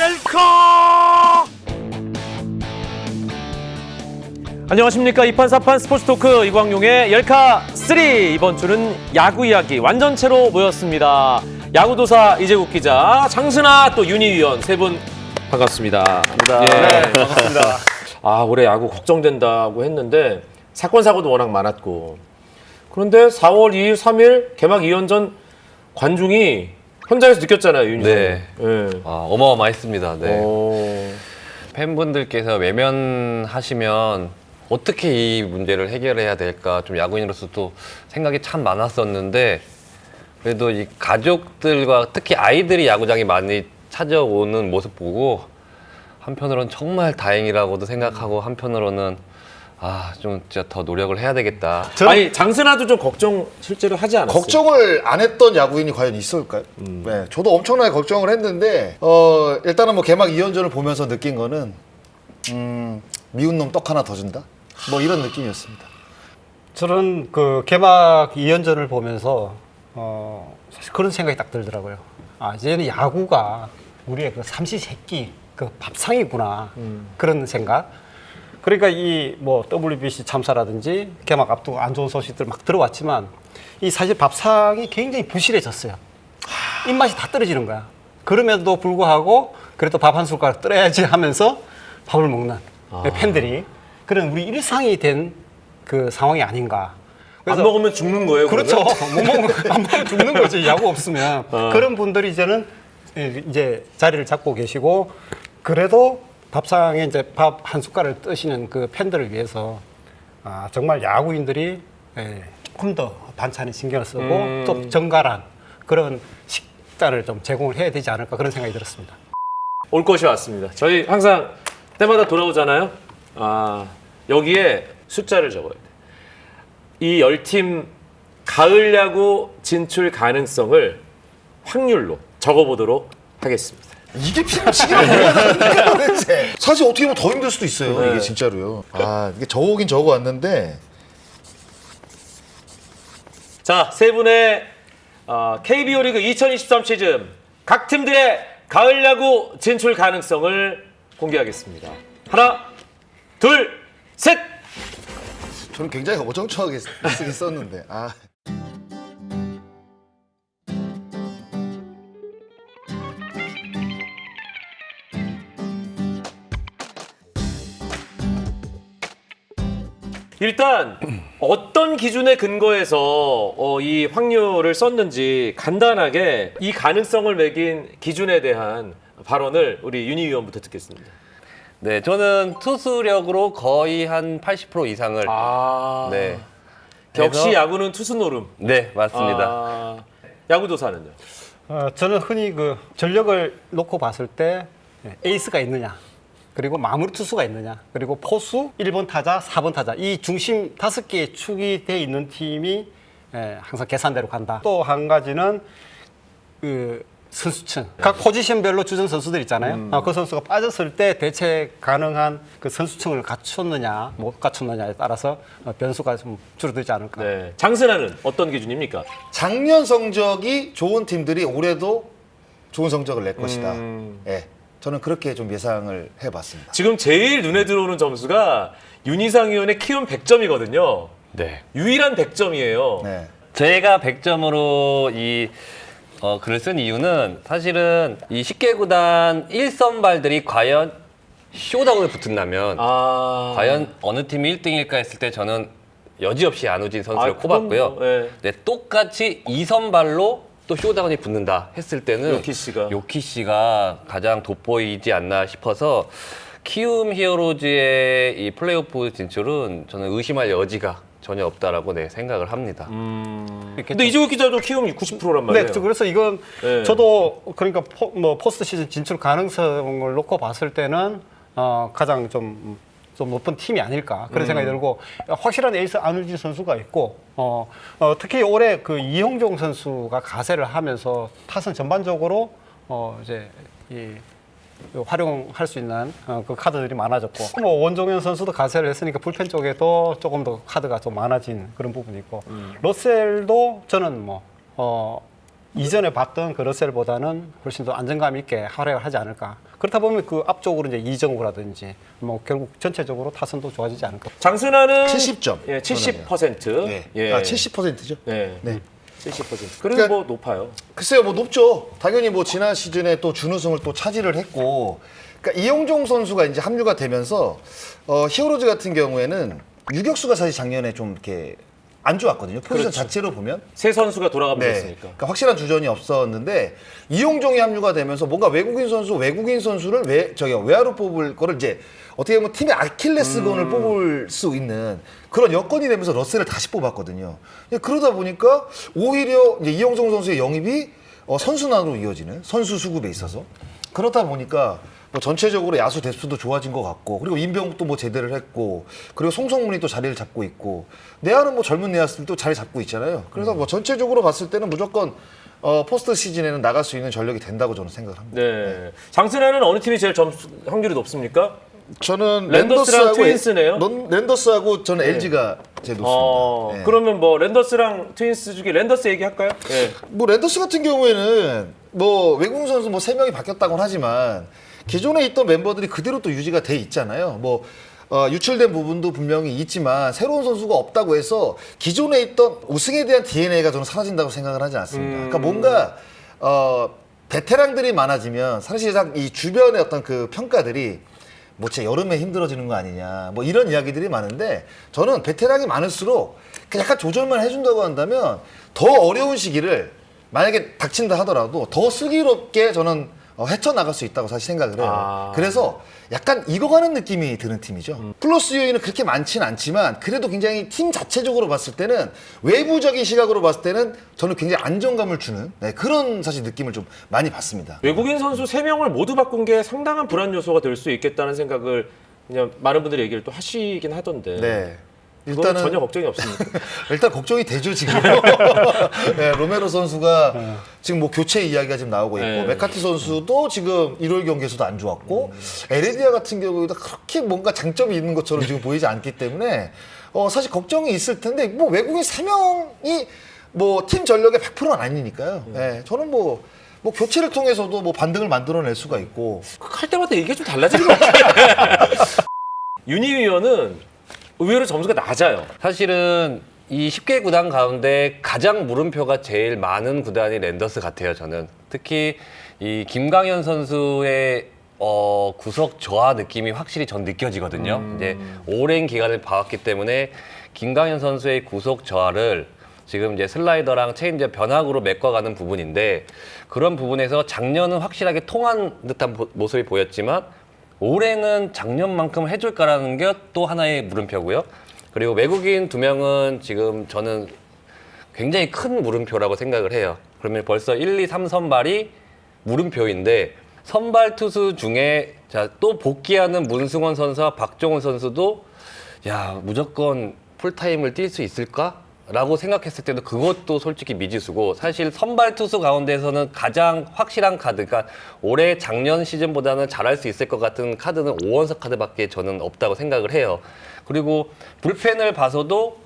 웰컴! 안녕하십니까. 이판사판 스포츠토크 이광용의 열카3. 이번 주는 야구 이야기 완전체로 모였습니다. 야구도사 이재국 기자, 장순아 또 윤희위원 세 분 반갑습니다. 네, 반갑습니다. 아, 올해 야구 걱정된다고 했는데 사건 사고도 워낙 많았고, 그런데 4월 2일, 3일 개막 2연전 관중이 현장에서 느꼈잖아요, 윤희. 네. 네. 아, 어마어마했습니다. 네. 오. 팬분들께서 외면하시면 어떻게 이 문제를 해결해야 될까 좀 야구인으로서 또 생각이 참 많았었는데, 그래도 이 가족들과 특히 아이들이 야구장에 많이 찾아오는 모습 보고 한편으로는 정말 다행이라고도 생각하고, 한편으로는 좀 진짜 더 노력을 해야 되겠다. 아니, 장순아도 좀 걱정 실제로 하지 않았어요? 걱정을 안 했던 야구인이 과연 있을까요? 네, 저도 엄청나게 걱정을 했는데 일단은 뭐 개막 2연전을 보면서 느낀 거는 미운 놈 떡 하나 더 준다? 뭐 이런 느낌이었습니다. 저는 그 개막 2연전을 보면서 사실 그런 생각이 딱 들더라고요. 이제는 야구가 우리의 그 삼시세끼 그 밥상이구나. 그런 생각. 그러니까 이 뭐 WBC 참사라든지 개막 앞두고 안 좋은 소식들 막 들어왔지만, 이 사실 밥상이 굉장히 부실해졌어요. 입맛이 다 떨어지는 거야. 그럼에도 불구하고 그래도 밥 한 숟가락 떨어야지 하면서 밥을 먹는 팬들이 그런 우리 일상이 된 그 상황이 아닌가. 안 먹으면 죽는 거예요? 그렇죠. 그러면? 안 먹으면 죽는 거지. 야구 없으면. 그런 분들이 이제는 이제 자리를 잡고 계시고, 그래도 밥상에 이제 밥 한 숟갈을 뜨시는 그 팬들을 위해서 정말 야구인들이 조금 더 반찬에 신경을 쓰고 또 정갈한 그런 식단을 좀 제공을 해야 되지 않을까, 그런 생각이 들었습니다. 올 것이 왔습니다. 저희 항상 때마다 돌아오잖아요. 여기에 숫자를 적어야 돼. 이 10팀 가을 야구 진출 가능성을 확률로 적어보도록 하겠습니다. 이게 피부치기가 뭐야 도대체. 사실 어떻게 보면 더 힘들 수도 있어요. 네. 이게 진짜로요. 이게 적어오긴 적어왔는데 자, 세 분의 KBO 리그 2023 시즌 각 팀들의 가을 야구 진출 가능성을 공개하겠습니다. 하나, 둘, 셋! 저는 굉장히 어정쩡하게 쓰긴 썼는데 일단 어떤 기준에 근거해서 이 확률을 썼는지 간단하게 이 가능성을 매긴 기준에 대한 발언을 우리 윤희 위원부터 듣겠습니다. 네, 저는 투수력으로 거의 한 80% 이상을 네. 역시 해서- 야구는 투수 노름. 네, 맞습니다. 야구도사는요? 저는 흔히 그 전력을 놓고 봤을 때 에이스가 있느냐, 그리고 마무리 투수가 있느냐, 그리고 포수 1번 타자, 4번 타자, 이 중심 5개의 축이 돼 있는 팀이 항상 계산대로 간다. 또 한 가지는 그 선수층, 각 포지션별로 주전 선수들 있잖아요. 그 선수가 빠졌을 때 대체 가능한 그 선수층을 갖췄느냐 못 갖췄느냐에 따라서 변수가 좀 줄어들지 않을까. 네. 장순아는 어떤 기준입니까? 작년 성적이 좋은 팀들이 올해도 좋은 성적을 낼 것이다. 예, 저는 그렇게 좀 예상을 해봤습니다. 지금 제일 눈에 들어오는 점수가 윤희상 위원의 키움 100점이거든요. 네. 유일한 100점이에요. 네. 제가 100점으로 이 글을 쓴 이유는, 사실은 이 10개 구단 1선발들이 과연 쇼다운에 붙은다면 과연 어느 팀이 1등일까 했을 때 저는 여지없이 안우진 선수를 그건 꼽았고요. 뭐, 예. 네, 똑같이 2선발로 또 쇼다운이 붙는다 했을 때는 요키 씨가 가장 돋보이지 않나 싶어서, 키움 히어로즈의 이 플레이오프 진출은 저는 의심할 여지가 전혀 없다라고 생각을 합니다. 근데 이재국 기자도 키움 90%란 말이에요. 네, 그래서 이건 네. 저도 그러니까 포스트 시즌 진출 가능성을 놓고 봤을 때는 가장 좀 높은 팀이 아닐까, 그런 생각이 들고, 확실한 에이스 안우진 선수가 있고, 특히 올해 그 이형종 선수가 가세를 하면서 타선 전반적으로 이제 활용할 수 있는 그 카드들이 많아졌고, 뭐 원종현 선수도 가세를 했으니까 불펜 쪽에도 조금 더 카드가 좀 많아진 그런 부분이 있고, 러셀도 저는 이전에 봤던 그 러셀보다는 훨씬 더 안정감 있게 활약을 하지 않을까. 그렇다 보면 그 앞쪽으로 이제 이정우라든지 뭐 결국 전체적으로 타선도 좋아지지 않을까. 장순환은 70점. 예, 70%. 네. 예. 아, 70%죠? 네. 네. 70%. 그래도 그러니까- 뭐 높아요. 글쎄요, 뭐 높죠. 당연히 뭐 지난 시즌에 또 준우승을 또 차지를 했고, 그러니까 이용종 선수가 이제 합류가 되면서 히어로즈 같은 경우에는 유격수가 사실 작년에 좀 이렇게 안 좋았거든요. 포지션 그렇죠. 자체로 보면. 새 선수가 돌아가면 네. 됐으니까. 그러니까 확실한 주전이 없었는데 이용종이 합류가 되면서 뭔가 외국인 선수를 외야로 뽑을 거를 이제 어떻게 보면 팀의 아킬레스건을 뽑을 수 있는 그런 여건이 되면서 러셀을 다시 뽑았거든요. 그러다 보니까 오히려 이제 이용종 선수의 영입이 선순환으로 이어지는 선수 수급에 있어서 그렇다 보니까 뭐 전체적으로 야수 대수도 좋아진 것 같고 그리고 임병욱도 뭐 제대를 했고 그리고 송성문이 또 자리를 잡고 있고 내야는 뭐 젊은 내야수들도 자리 잡고 있잖아요. 그래서 뭐 전체적으로 봤을 때는 무조건 포스트 시즌에는 나갈 수 있는 전력이 된다고 저는 생각을 합니다. 네. 장순환은 어느 팀이 제일 점수 확률이 높습니까? 저는 랜더스랑 트윈스네요? 랜더스하고 저는 LG가 제일 높습니다. 네. 그러면 뭐 랜더스랑 트윈스 중에 랜더스 얘기할까요? 예. 뭐 랜더스 같은 경우에는 뭐 외국인 선수 뭐 3명이 바뀌었다고는 하지만 기존에 있던 멤버들이 그대로 또 유지가 돼 있잖아요. 뭐 유출된 부분도 분명히 있지만 새로운 선수가 없다고 해서 기존에 있던 우승에 대한 DNA가 저는 사라진다고 생각을 하지 않습니다. 그러니까 뭔가 베테랑들이 많아지면 사실상 이 주변의 어떤 그 평가들이 뭐 진짜 여름에 힘들어지는 거 아니냐 뭐 이런 이야기들이 많은데 저는 베테랑이 많을수록 약간 조절만 해준다고 한다면 더 어려운 시기를 만약에 닥친다 하더라도 더 슬기롭게 저는 헤쳐나갈 수 있다고 사실 생각을 해요. 아. 그래서 약간 익어가는 느낌이 드는 팀이죠. 플러스 요인은 그렇게 많지는 않지만 그래도 굉장히 팀 자체적으로 봤을 때는 외부적인 시각으로 봤을 때는 저는 굉장히 안정감을 주는 그런 사실 느낌을 좀 많이 받습니다. 외국인 선수 3명을 모두 바꾼 게 상당한 불안 요소가 될 수 있겠다는 생각을 그냥 많은 분들이 얘기를 또 하시긴 하던데. 네. 일단은 전혀 걱정이 없습니다. 일단 걱정이 되죠 지금. 네, 로메로 선수가 지금 뭐 교체 이야기가 지금 나오고 있고 네. 메카티 선수도 지금 1월 경기에서도 안 좋았고 에레디아 같은 경우에도 그렇게 뭔가 장점이 있는 것처럼 지금 보이지 않기 때문에 사실 걱정이 있을 텐데 뭐 외국인 3명이 뭐 팀 전력의 100%는 아니니까요. 네, 저는 뭐 교체를 통해서도 뭐 반등을 만들어낼 수가 있고 할 때마다 이게 좀 달라지는 것 같아요. 유니위원은 의외로 점수가 낮아요. 사실은 이 10개 구단 가운데 가장 물음표가 제일 많은 구단이 랜더스 같아요, 저는. 특히 이 김강현 선수의 구석 저하 느낌이 확실히 전 느껴지거든요. 이제 오랜 기간을 봐왔기 때문에 김강현 선수의 구속 저하를 지금 이제 슬라이더랑 체인지업 변화구로 메꿔가는 부분인데 그런 부분에서 작년은 확실하게 통한 듯한 모습이 보였지만 올해는 작년만큼 해줄까라는 게 또 하나의 물음표고요. 그리고 외국인 2명은 지금 저는 굉장히 큰 물음표라고 생각을 해요. 그러면 벌써 1, 2, 3 선발이 물음표인데 선발 투수 중에 자, 또 복귀하는 문승원 선수와 박종훈 선수도 야 무조건 풀타임을 뛸 수 있을까? 라고 생각했을 때도 그것도 솔직히 미지수고 사실 선발 투수 가운데서는 가장 확실한 카드, 그러니까 올해 작년 시즌보다는 잘할 수 있을 것 같은 카드는 오원석 카드밖에 저는 없다고 생각을 해요. 그리고 불펜을 봐서도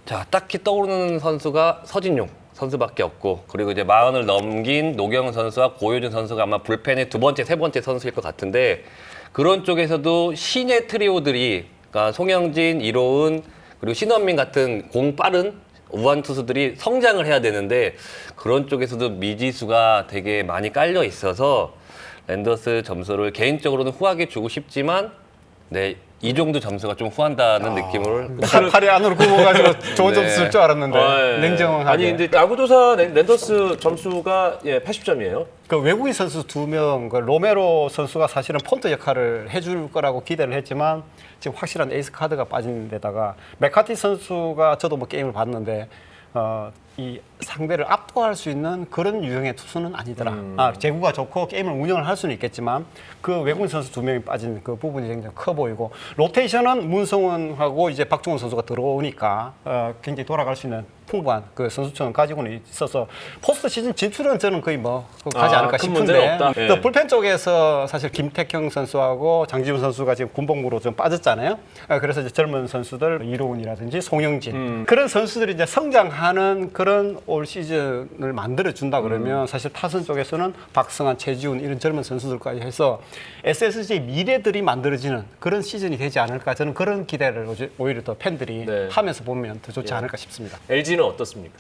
자 딱히 떠오르는 선수가 서진용 선수밖에 없고 그리고 이제 40을 넘긴 노경은 선수와 고효준 선수가 아마 불펜의 2번째, 3번째 선수일 것 같은데 그런 쪽에서도 신의 트리오들이 그러니까 송영진, 이로은 그리고 신원민 같은 공 빠른 우완 투수들이 성장을 해야 되는데 그런 쪽에서도 미지수가 되게 많이 깔려 있어서 랜더스 점수를 개인적으로는 후하게 주고 싶지만 네, 이 정도 점수가 좀 후한다는 느낌을 팔이 안으로 굽어가지고 좋은 점수 쓸 줄 알았는데 냉정하게. 아니 근데 야구도사 랜더스 점수가 80점이에요. 그 외국인 선수 2명, 그 로메로 선수가 사실은 폰트 역할을 해줄 거라고 기대를 했지만 지금 확실한 에이스 카드가 빠진 데다가 메카티 선수가 저도 뭐 게임을 봤는데 이 상대를 압도할 수 있는 그런 유형의 투수는 아니더라. 제구가 좋고 게임을 운영을 할 수는 있겠지만 그 외국인 선수 2명이 빠진 그 부분이 굉장히 커 보이고 로테이션은 문성훈하고 이제 박종훈 선수가 들어오니까 굉장히 돌아갈 수 있는 풍부한 그 선수층을 가지고는 있어서 포스트 시즌 진출은 저는 거의 뭐 가지 않을까 큰 문제는 싶은데 없다. 또 예. 불펜 쪽에서 사실 김택형 선수하고 장지훈 선수가 지금 군복무로 좀 빠졌잖아요. 그래서 이제 젊은 선수들 이로운이라든지 송영진 그런 선수들이 이제 성장하는 그런 그런 올 시즌을 만들어 준다 그러면 사실 타선 쪽에서는 박성환, 최지훈 이런 젊은 선수들까지 해서 SSG 미래들이 만들어지는 그런 시즌이 되지 않을까 저는 그런 기대를 오히려 더 팬들이 네. 하면서 보면 더 좋지 예. 않을까 싶습니다. LG는 어떻습니까?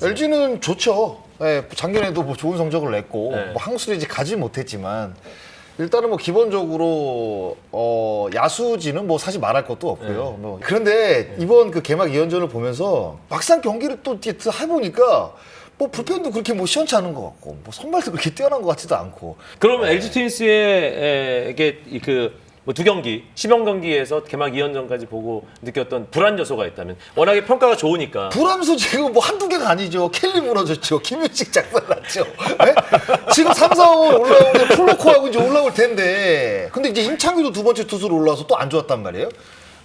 LG는 좋죠. 예, 작년에도 뭐 좋은 성적을 냈고 네. 뭐 한국 시리즈 가지 못했지만 일단은 뭐 기본적으로 야수진은 뭐 사실 말할 것도 없고요. 뭐 그런데 이번 그 개막 2연전을 보면서 막상 경기를 또 해보니까 뭐 불펜도 그렇게 뭐 시원치 않은 것 같고 뭐 선발도 그렇게 뛰어난 것 같지도 않고. 그러면 LG 트윈스에게 뭐 2경기, 시범 경기에서 개막 2연전까지 보고 느꼈던 불안 요소가 있다면 워낙에 평가가 좋으니까 불암수 지금 뭐 한두 개가 아니죠. 켈리 무너졌죠. 김윤식 작살났죠. 네? 지금 3, 4월 올라오면 플로코하고 이제 올라올 텐데. 근데 이제 임창규도 두 번째 투수로 올라와서 또 안 좋았단 말이에요.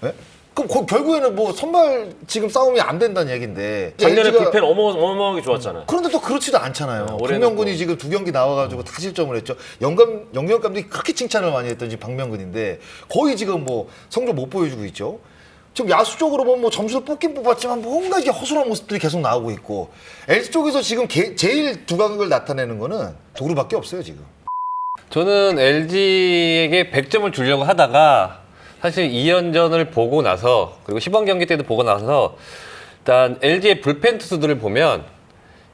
네? 그럼 결국에는 뭐 선발 지금 싸움이 안 된다는 얘기인데. 작년에 LG 가 불펜 어마어마하게 좋았잖아요. 그런데 또 그렇지도 않잖아요. 올해는 박명근이 지금 2경기 나와가지고 다 실점을 했죠. 영경 감독이 그렇게 칭찬을 많이 했던 지금 박명근인데 거의 지금 뭐 성적 못 보여주고 있죠. 지금 야수 쪽으로 보면 뭐 점수를 뽑긴 뽑았지만 뭔가 이게 허술한 모습들이 계속 나오고 있고 LG 쪽에서 지금 제일 두각을 나타내는 거는 도루밖에 없어요 지금. 저는 LG에게 100점을 주려고 하다가 사실 2연전을 보고 나서 그리고 시범 경기 때도 보고 나서 일단 LG의 불펜 투수들을 보면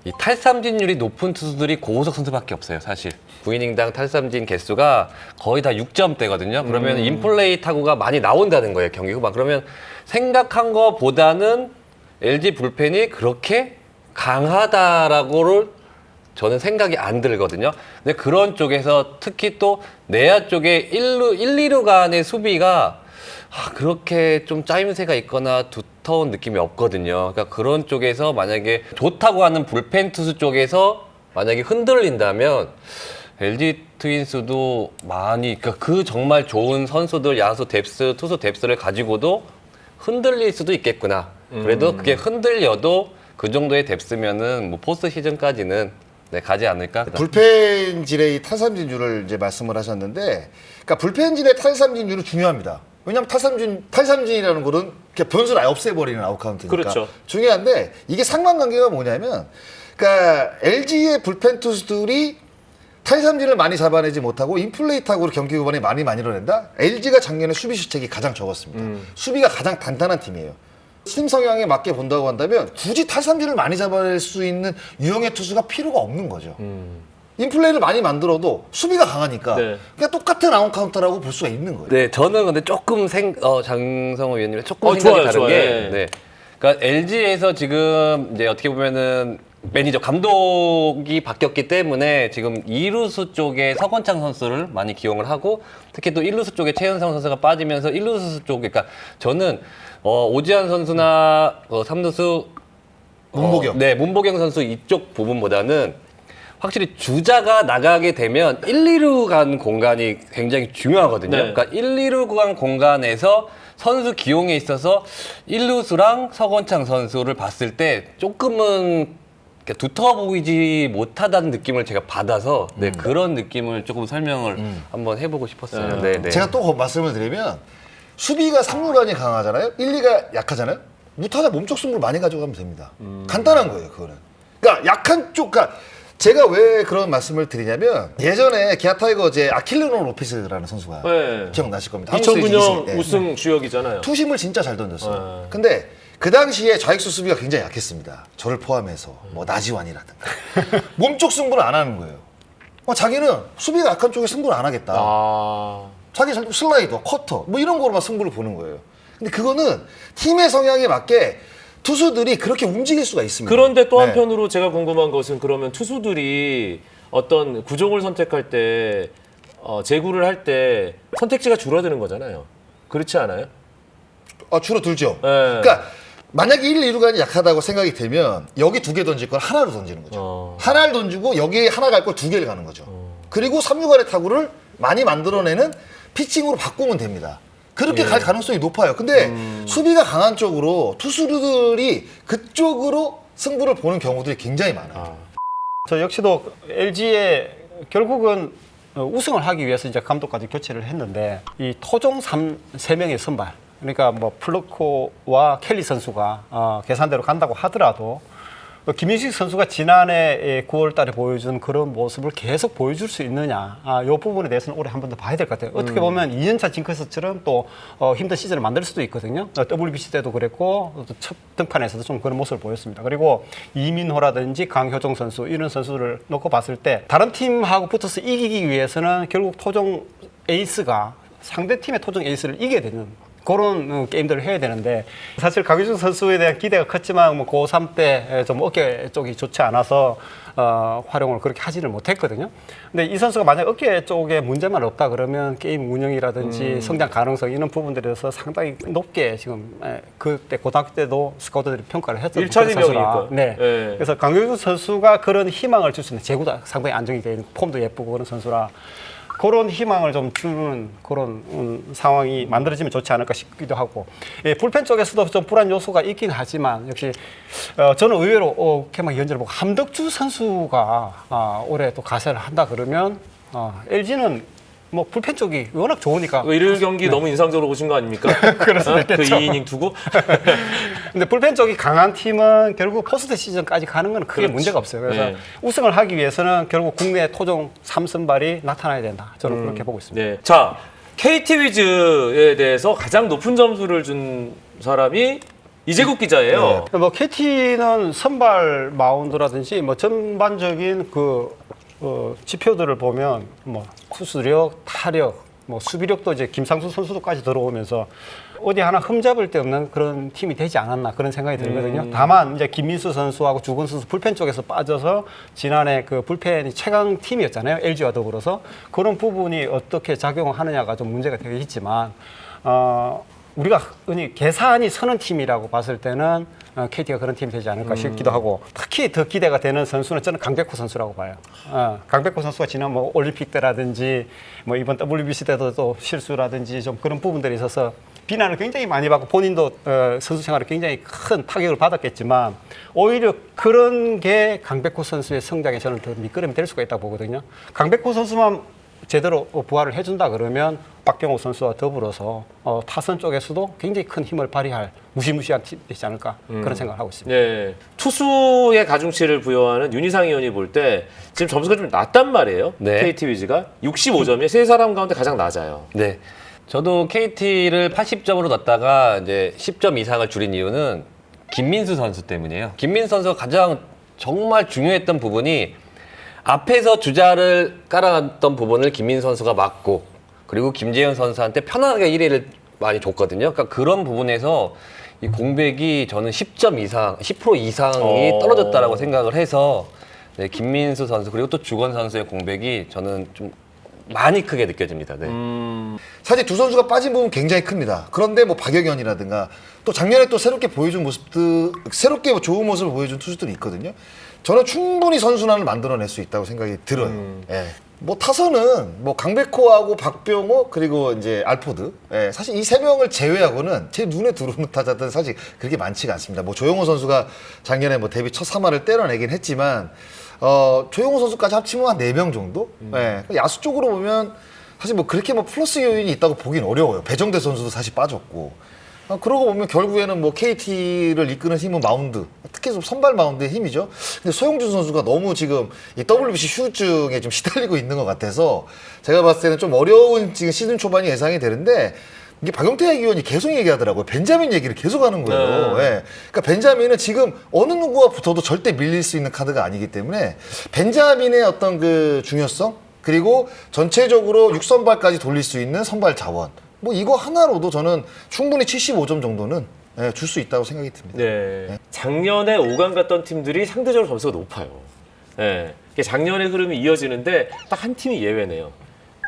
이 탈삼진율이 높은 투수들이 고우석 선수밖에 없어요. 사실 9이닝당 탈삼진 개수가 거의 다 6점대거든요. 그러면 인플레이 타구가 많이 나온다는 거예요. 경기 후반. 그러면 생각한 것보다는 LG 불펜이 그렇게 강하다라고를 저는 생각이 안 들거든요. 근데 그런 쪽에서 특히 또 내야 쪽에 1, 2루 간의 수비가 그렇게 좀 짜임새가 있거나 두터운 느낌이 없거든요. 그러니까 그런 쪽에서 만약에 좋다고 하는 불펜 투수 쪽에서 만약에 흔들린다면 LG 트윈스도 많이 그러니까 그 정말 좋은 선수들 야수 뎁스, 투수 뎁스를 가지고도 흔들릴 수도 있겠구나. 그래도 그게 흔들려도 그 정도의 뎁스면은 뭐 포스트 시즌까지는 네, 가지 않을까? 불펜진의 이 탈삼진율을 이제 말씀을 하셨는데, 그러니까 불펜진의 탈삼진율은 중요합니다. 왜냐하면 탈삼진이라는 거는 그냥 변수를 아예 없애버리는 아웃카운트니까 그렇죠. 중요한데 이게 상관관계가 뭐냐면, 그러니까 LG의 불펜 투수들이 탈삼진을 많이 잡아내지 못하고 인플레이 타구로 경기 후반에 많이 만들어낸다. LG가 작년에 수비 수책이 가장 적었습니다. 수비가 가장 단단한 팀이에요. 팀 성향에 맞게 본다고 한다면 굳이 탈삼진을 많이 잡아낼 수 있는 유형의 투수가 필요가 없는 거죠. 인플레이를 많이 만들어도 수비가 강하니까 네. 그냥 똑같은 아웃 카운터라고 볼 수가 있는 거예요. 네, 저는 근데 조금 장성호 위원님의 조금 생각이 좋아요, 다른 좋아요. 게, 네. 네. 그러니까 LG에서 지금 이제 어떻게 보면은 매니저 감독이 바뀌었기 때문에 지금 2루수 쪽에 서건창 선수를 많이 기용을 하고 특히 또 1루수 쪽에 최현성 선수가 빠지면서 1루수 쪽에 그러니까 저는 오지환 선수나 3루수 문보경. 네, 문보경 선수 이쪽 부분보다는 확실히 주자가 나가게 되면 1, 2루 간 공간이 굉장히 중요하거든요. 네. 그러니까 1, 2루 간 공간에서 선수 기용에 있어서 1루수랑 서건창 선수를 봤을 때 조금은 두터워 보이지 못하다는 느낌을 제가 받아서 네, 그런 느낌을 조금 설명을 한번 해보고 싶었어요. 네, 네. 제가 또 말씀을 드리면 수비가 3루간이 강하잖아요. 1, 2가 약하잖아요. 무타자 몸쪽 승부를 많이 가져가면 됩니다. 간단한 거예요, 그거는. 그러니까 약한 쪽, 그러니까 제가 왜 그런 말씀을 드리냐면 예전에 기아 타이거즈의 아킬레노 로페스라는 선수가 네. 기억나실 겁니다. 한국 시리즈 2009년 네. 우승 주역이잖아요. 투심을 진짜 잘 던졌어요. 네. 근데 그 당시에 좌익수 수비가 굉장히 약했습니다. 저를 포함해서 뭐 나지완이라든가 몸쪽 승부를 안 하는 거예요. 자기는 수비가 약한 쪽에 승부를 안 하겠다. 자기 슬라이더, 커터 뭐 이런 거로만 승부를 보는 거예요. 근데 그거는 팀의 성향에 맞게 투수들이 그렇게 움직일 수가 있습니다. 그런데 또 네. 한편으로 제가 궁금한 것은 그러면 투수들이 어떤 구종을 선택할 때 제구를 할 때 선택지가 줄어드는 거잖아요. 그렇지 않아요? 줄어들죠. 네. 그러니까 만약에 1, 2루간이 약하다고 생각이 되면 여기 2개 던질 걸 하나로 던지는 거죠. 하나를 던지고 여기에 하나 갈 걸 2개를 가는 거죠. 그리고 3루간의 타구를 많이 만들어내는 피칭으로 바꾸면 됩니다. 그렇게 갈 가능성이 높아요. 근데 수비가 강한 쪽으로 투수들이 그쪽으로 승부를 보는 경우들이 굉장히 많아요. 저 역시도 LG의 결국은 우승을 하기 위해서 이제 감독까지 교체를 했는데 이 토종 3명의 선발 그러니까 뭐 플루코와 켈리 선수가 계산대로 간다고 하더라도 김민식 선수가 지난해 9월 달에 보여준 그런 모습을 계속 보여줄 수 있느냐. 이 부분에 대해서는 올해 한 번 더 봐야 될 것 같아요. 어떻게 보면 2년차 징크스처럼 또 힘든 시즌을 만들 수도 있거든요. WBC 때도 그랬고 또 첫 등판에서도 좀 그런 모습을 보였습니다. 그리고 이민호라든지 강효종 선수 이런 선수를 놓고 봤을 때 다른 팀하고 붙어서 이기기 위해서는 결국 토종 에이스가 상대 팀의 토종 에이스를 이겨야 되는 그런 게임들을 해야 되는데 사실 강효종 선수에 대한 기대가 컸지만 뭐 고3 때 좀 어깨 쪽이 좋지 않아서 활용을 그렇게 하지를 못했거든요. 근데 이 선수가 만약 어깨 쪽에 문제만 없다 그러면 게임 운영이라든지 성장 가능성 이런 부분들에서 상당히 높게 지금 그때 고등학교 때도 스카우터들이 평가를 했었던 일차지명이니까. 네. 네. 그래서 강효종 선수가 그런 희망을 줄 수 있는 제구도 상당히 안정이 되어 있는 폼도 예쁘고 그런 선수라 그런 희망을 좀 주는 그런 상황이 만들어지면 좋지 않을까 싶기도 하고 불펜 쪽에서도 좀 불안 요소가 있긴 하지만 역시 저는 의외로 개막 연전을 보고 함덕주 선수가 올해 또 가세를 한다 그러면 LG는 뭐 불펜 쪽이 워낙 좋으니까 일일 경기 너무 인상적으로 보신 거 아닙니까? 그럴 수도 그 있겠죠. 2이닝 두고 근데 불펜 쪽이 강한 팀은 결국 포스트 시즌까지 가는 건 크게 그렇죠. 문제가 없어요. 그래서 네. 우승을 하기 위해서는 결국 국내 토종 3선발이 나타나야 된다. 저는 그렇게 보고 있습니다. 네. 자, KT 위즈에 대해서 가장 높은 점수를 준 사람이 이재국 기자예요. 뭐 KT는 선발 마운드라든지 뭐 전반적인 지표들을 보면 뭐 투수력, 타력, 뭐 수비력도 이제 김상수 선수도까지 들어오면서 어디 하나 흠잡을 데 없는 그런 팀이 되지 않았나 그런 생각이 들거든요. 다만 이제 김민수 선수하고 주건 선수 불펜 쪽에서 빠져서 지난해 그 불펜이 최강 팀이었잖아요. LG와 더불어서 그런 부분이 어떻게 작용하느냐가 좀 문제가 되겠지만 우리가 흔히 계산이 서는 팀이라고 봤을 때는 KT가 그런 팀이 되지 않을까 싶기도 하고 특히 더 기대가 되는 선수는 저는 강백호 선수라고 봐요. 강백호 선수가 지난 뭐 올림픽 때라든지 뭐 이번 WBC 때도 또 실수라든지 좀 그런 부분들이 있어서 비난을 굉장히 많이 받고 본인도 선수 생활에 굉장히 큰 타격을 받았겠지만 오히려 그런 게 강백호 선수의 성장에 저는 더 밑거름이 될 수가 있다고 보거든요. 강백호 선수만 제대로 부활을 해준다 그러면 박병호 선수와 더불어서 타선 쪽에서도 굉장히 큰 힘을 발휘할 무시무시한 팀이 되지 않을까 그런 생각을 하고 있습니다. 네. 투수의 가중치를 부여하는 윤희상 의원이 볼 때 지금 점수가 좀 낮단 말이에요. 네. KT 위즈가 65점이 세 사람 가운데 가장 낮아요. 네. 저도 KT를 80점으로 넣었다가 이제 10점 이상을 줄인 이유는 김민수 선수 때문이에요. 김민수 선수가 가장 정말 중요했던 부분이 앞에서 주자를 깔아놨던 부분을 김민수 선수가 막고 그리고 김재현 선수한테 편안하게 1위를 많이 줬거든요. 그러니까 그런 부분에서 이 공백이 저는 10점 이상, 10% 이상이 떨어졌다라고 생각을 해서 네, 김민수 선수 그리고 또 주건 선수의 공백이 저는 좀 많이 크게 느껴집니다. 네. 사실 두 선수가 빠진 부분 굉장히 큽니다. 그런데 뭐 박영현이라든가 또 작년에 또 새롭게 보여준 모습들, 새롭게 뭐 좋은 모습을 보여준 투수들이 있거든요. 저는 충분히 선순환을 만들어낼 수 있다고 생각이 들어요. 예. 뭐 타선은 뭐 강백호하고 박병호 그리고 이제 알포드, 예. 사실 이 세 명을 제외하고는 제 눈에 들어오는 타자들은 사실 그렇게 많지가 않습니다. 뭐 조용호 선수가 작년에 뭐 데뷔 첫 3할을 때려내긴 했지만 조용호 선수까지 합치면 한 4명 정도? 예. 야수 쪽으로 보면 사실 뭐 그렇게 뭐 플러스 요인이 있다고 보긴 어려워요. 배정대 선수도 사실 빠졌고. 그러고 보면 결국에는 뭐 KT를 이끄는 힘은 마운드, 특히 좀 선발 마운드의 힘이죠. 근데 소영준 선수가 너무 지금 이 WBC 휴증에 좀 시달리고 있는 것 같아서 제가 봤을 때는 좀 어려운 지금 시즌 초반이 예상이 되는데 이게 박용태 의원이 계속 얘기하더라고요. 벤자민 얘기를 계속 하는 거예요. 예. 그러니까 벤자민은 지금 어느 누구와 붙어도 절대 밀릴 수 있는 카드가 아니기 때문에 벤자민의 어떤 그 중요성 그리고 전체적으로 6선발까지 돌릴 수 있는 선발 자원 뭐 이거 하나로도 저는 충분히 75점 정도는 줄 수 있다고 생각이 듭니다. 네. 작년에 5강 갔던 팀들이 상대적으로 점수가 높아요. 네. 작년의 흐름이 이어지는데 딱 한 팀이 예외네요.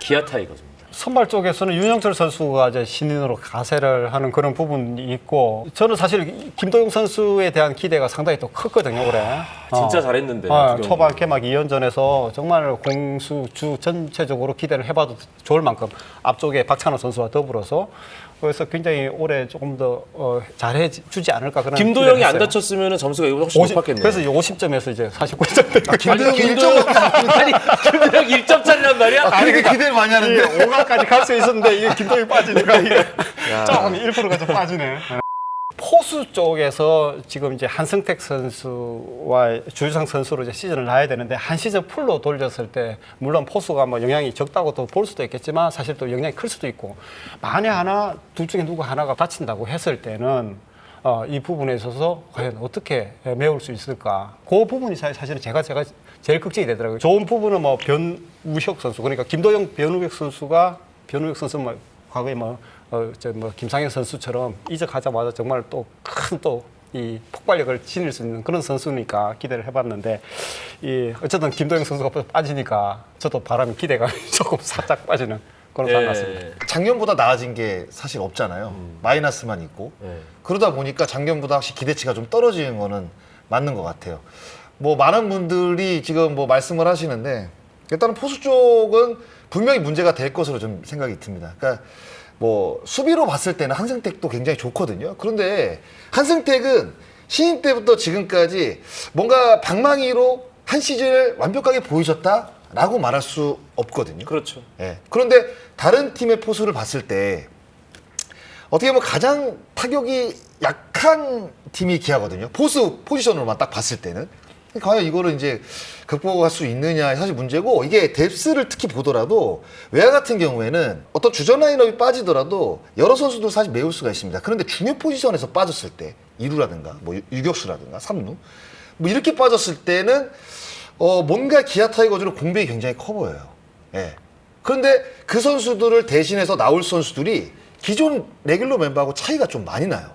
기아 타이거즈입니다. 선발 쪽에서는 윤영철 선수가 이제 신인으로 가세를 하는 그런 부분이 있고 저는 사실 김도영 선수에 대한 기대가 상당히 또 컸거든요 올해. 진짜 잘했는데. 초반 개막 2연전에서 정말 공수주 전체적으로 기대를 해봐도 좋을 만큼 앞쪽에 박찬호 선수와 더불어서 그래서 굉장히 올해 조금 더 잘해주지 않을까 그런. 김도영이 안 다쳤으면 점수가 이거 훨씬 높았겠네요. 그래서 50점에서 이제 49점. 김도영이 김도영 1점짜리란 말이야? 그렇게 기대를 많이 하는데 5강까지 갈 수 있었는데 이게 김도영이 빠지니까 이게 조금 1%가 좀 빠지네. 포수 쪽에서 지금 이제 한승택 선수와 주유상 선수로 이제 시즌을 놔야 되는데 한 시즌 풀로 돌렸을 때 물론 포수가 뭐 영향이 적다고 또 볼 수도 있겠지만 사실 또 영향이 클 수도 있고 만에 하나 둘 중에 누구 하나가 다친다고 했을 때는 이 부분에 있어서 과연 어떻게 메울 수 있을까? 그 부분이 사실은 제가 제일 걱정이 되더라고요. 좋은 부분은 뭐 변우혁 선수 그러니까 김도영 변우혁 선수 뭐 과거에 뭐 김상현 선수처럼 이적하자마자 정말 또 큰 이 폭발력을 지닐 수 있는 그런 선수니까 기대를 해봤는데 어쨌든 김도영 선수가 빠지니까 저도 바람이 기대가 조금 살짝 빠지는 그런 상황 같습니다. 작년보다 나아진 게 사실 없잖아요. 마이너스만 있고. 그러다 보니까 작년보다 확실히 기대치가 좀 떨어지는 거는 맞는 것 같아요. 뭐 많은 분들이 지금 뭐 말씀을 하시는데 일단은 포수 쪽은 분명히 문제가 될 것으로 좀 생각이 듭니다. 그러니까 뭐 수비로 봤을 때는 한승택도 굉장히 좋거든요. 그런데 한승택은 신인 때부터 지금까지 뭔가 방망이로 한 시즌을 완벽하게 보여줬다라고 말할 수 없거든요. 그렇죠. 예. 그런데 다른 팀의 포수를 봤을 때 어떻게 보면 가장 타격이 약한 팀이 기아거든요. 포수 포지션으로만 딱 봤을 때는. 과연 이거를 이제 극복할 수 있느냐 사실 문제고 이게 뎁스를 특히 보더라도 외야 같은 경우에는 어떤 주전 라인업이 빠지더라도 여러 선수들 사실 메울 수가 있습니다. 그런데 중요 포지션에서 빠졌을 때 2루라든가 뭐 유격수라든가 3루 뭐 이렇게 빠졌을 때는 뭔가 기아 타이거즈는 공백이 굉장히 커 보여요. 예. 그런데 그 선수들을 대신해서 나올 선수들이 기존 레귤러 멤버하고 차이가 좀 많이 나요.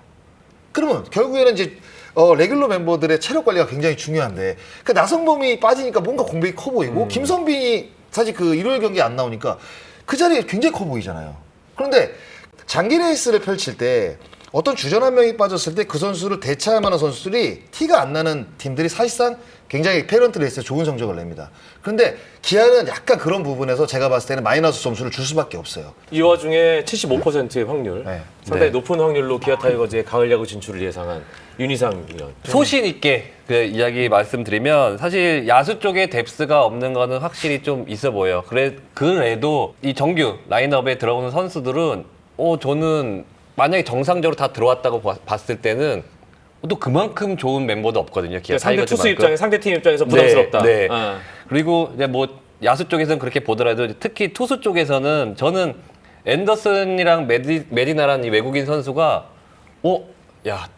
그러면 결국에는 이제 레귤러 멤버들의 체력 관리가 굉장히 중요한데 그 나성범이 빠지니까 뭔가 공백이 커 보이고 김선빈이 사실 그 일요일 경기 안 나오니까 그 자리에 굉장히 커 보이잖아요. 그런데 장기 레이스를 펼칠 때 어떤 주전 한 명이 빠졌을 때 그 선수를 대체할 만한 선수들이 티가 안 나는 팀들이 사실상 굉장히 페런트 레이스에 좋은 성적을 냅니다. 그런데 기아는 약간 그런 부분에서 제가 봤을 때는 마이너스 점수를 줄 수밖에 없어요. 이 와중에 75%의 확률, 네. 상당히 네. 높은 확률로 기아 타이거즈의 가을 야구 진출을 예상한 윤희상 위원. 소신 있게 그 이야기 말씀드리면 사실 야수 쪽에 뎁스가 없는 거는 확실히 좀 있어 보여요. 그래도 이 정규 라인업에 들어오는 선수들은 저는 만약에 정상적으로 다 들어왔다고 봤을 때는 또 그만큼 좋은 멤버도 없거든요. 기아 상대 타이거즈만큼. 투수 입장에 상대팀 입장에서 부담스럽다. 네. 아. 그리고 이제 뭐 야수 쪽에서는 그렇게 보더라도 특히 투수 쪽에서는 저는 앤더슨이랑 메디나라는 이 외국인 선수가 야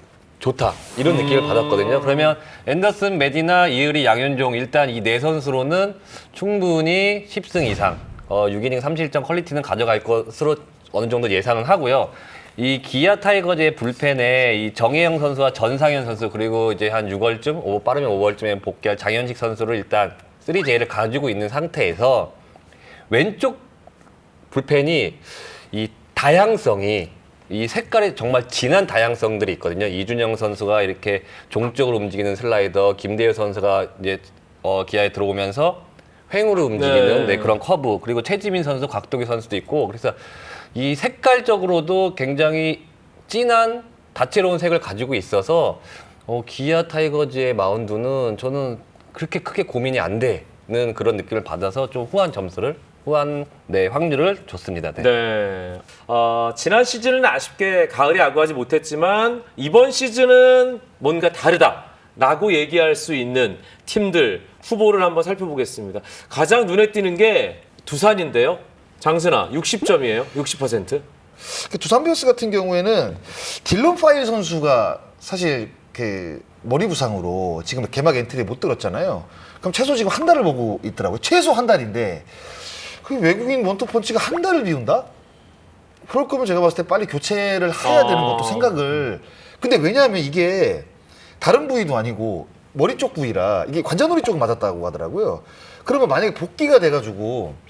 좋다 이런 느낌을 받았거든요. 그러면 앤더슨, 메디나, 이의리, 양현종 일단 이 네 선수로는 충분히 10승 이상 6이닝 3실점 퀄리티는 가져갈 것으로 어느 정도 예상은 하고요. 이 기아 타이거즈의 불펜에 이 정혜영 선수와 전상현 선수 그리고 이제 한 6월쯤 빠르면 5월쯤에 복귀할 장현식 선수를 일단 3J를 가지고 있는 상태에서 왼쪽 불펜이 이 다양성이 이 색깔이 정말 진한 다양성들이 있거든요. 이준영 선수가 이렇게 종적으로 움직이는 슬라이더, 김대효 선수가 이제 기아에 들어오면서 횡으로 움직이는 네. 그런 커브, 그리고 최지민 선수, 곽도기 선수도 있고 그래서 이 색깔적으로도 굉장히 진한 다채로운 색을 가지고 있어서 기아 타이거즈의 마운드는 저는 그렇게 크게 고민이 안 되는 그런 느낌을 받아서 좀 확률을 줬습니다. 네. 네. 지난 시즌은 아쉽게 가을에 야구하지 못했지만 이번 시즌은 뭔가 다르다라고 얘기할 수 있는 팀들 후보를 한번 살펴보겠습니다. 가장 눈에 띄는 게 두산인데요. 장순아 60점이에요. 60%. 두산 베어스 같은 경우에는 딜런 파일 선수가 사실 그 머리 부상으로 지금 개막 엔트리에 못 들었잖아요. 그럼 최소 지금 한 달을 보고 있더라고요. 최소 한 달인데 그 외국인 원투펀치가 한 달을 비운다? 그럴 거면 제가 봤을 때 빨리 교체를 해야 되는 것도 생각을. 근데 왜냐하면 이게 다른 부위도 아니고 머리 쪽 부위라 이게 관자놀이 쪽 맞았다고 하더라고요. 그러면 만약에 복귀가 돼가지고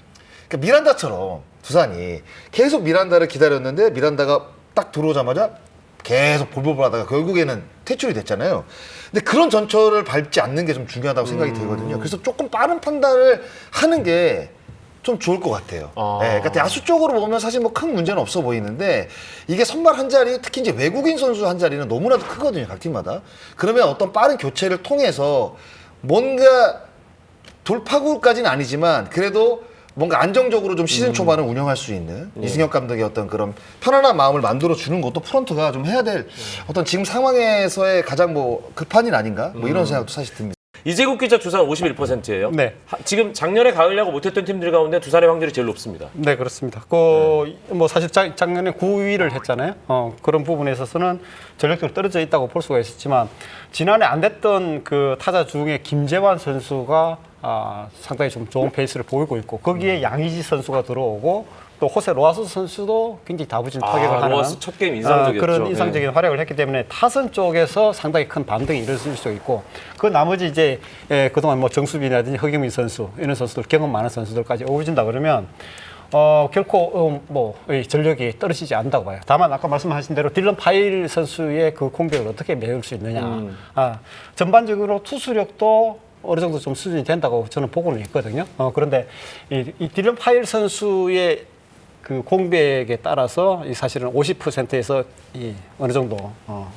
그러니까 미란다처럼 두산이 계속 미란다를 기다렸는데 미란다가 딱 들어오자마자 계속 볼볼볼 하다가 결국에는 퇴출이 됐잖아요. 근데 그런 전철을 밟지 않는 게 좀 중요하다고 생각이 들거든요. 그래서 조금 빠른 판단을 하는 게 좀 좋을 것 같아요. 네, 그러니까 야수 쪽으로 보면 사실 뭐 큰 문제는 없어 보이는데 이게 선발 한 자리, 특히 이제 외국인 선수 한 자리는 너무나도 크거든요, 각 팀마다. 그러면 어떤 빠른 교체를 통해서 뭔가 돌파구까지는 아니지만 그래도 뭔가 안정적으로 좀 시즌 초반을 운영할 수 있는 이승엽 감독의 어떤 그런 편안한 마음을 만들어 주는 것도 프런트가 좀 해야 될 어떤 지금 상황에서의 가장 뭐 급한 일 아닌가? 뭐 이런 생각도 사실 듭니다. 이재국 기자 두산 51%예요. 네. 지금 작년에 가을 야구 못했던 팀들 가운데 두산의 확률이 제일 높습니다. 네, 그렇습니다. 뭐 사실 작년에 9위를 했잖아요. 그런 부분에 있어서는 전력적으로 떨어져 있다고 볼 수가 있었지만 지난해 안 됐던 그 타자 중에 김재환 선수가 상당히 좀 좋은 페이스를 보이고 있고 거기에 양의지 선수가 들어오고 또 호세 로하스 선수도 굉장히 다부진 타격을 하는 로하스 첫 게임 인상적이었죠. 그런 인상적인 활약을 했기 때문에 타선 쪽에서 상당히 큰 반등이 일어설 수 있고 그 나머지 이제 그동안 뭐 정수빈이라든지 허경민 선수 이런 선수들 경험 많은 선수들까지 어우러진다 그러면 결코 이 전력이 떨어지지 않는다고 봐요. 다만 아까 말씀하신 대로 딜런 파일 선수의 그 공백을 어떻게 메울 수 있느냐. 전반적으로 투수력도 어느 정도 좀 수준이 된다고 저는 보고는 있거든요. 그런데 이 딜런 파일 선수의 그 공백에 따라서 사실은 50%에서 어느 정도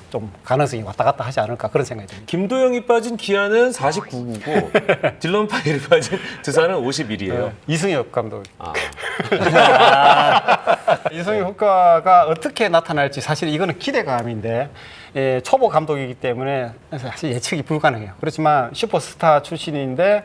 좀 가능성이 왔다 갔다 하지 않을까 그런 생각이 듭니다. 김도영이 빠진 기아는 49구고 딜런 파일이 빠진 두산은 51이에요. 이승엽 감독. 이승엽 효과가 어떻게 나타날지 사실 이거는 기대감인데 초보 감독이기 때문에 사실 예측이 불가능해요. 그렇지만 슈퍼스타 출신인데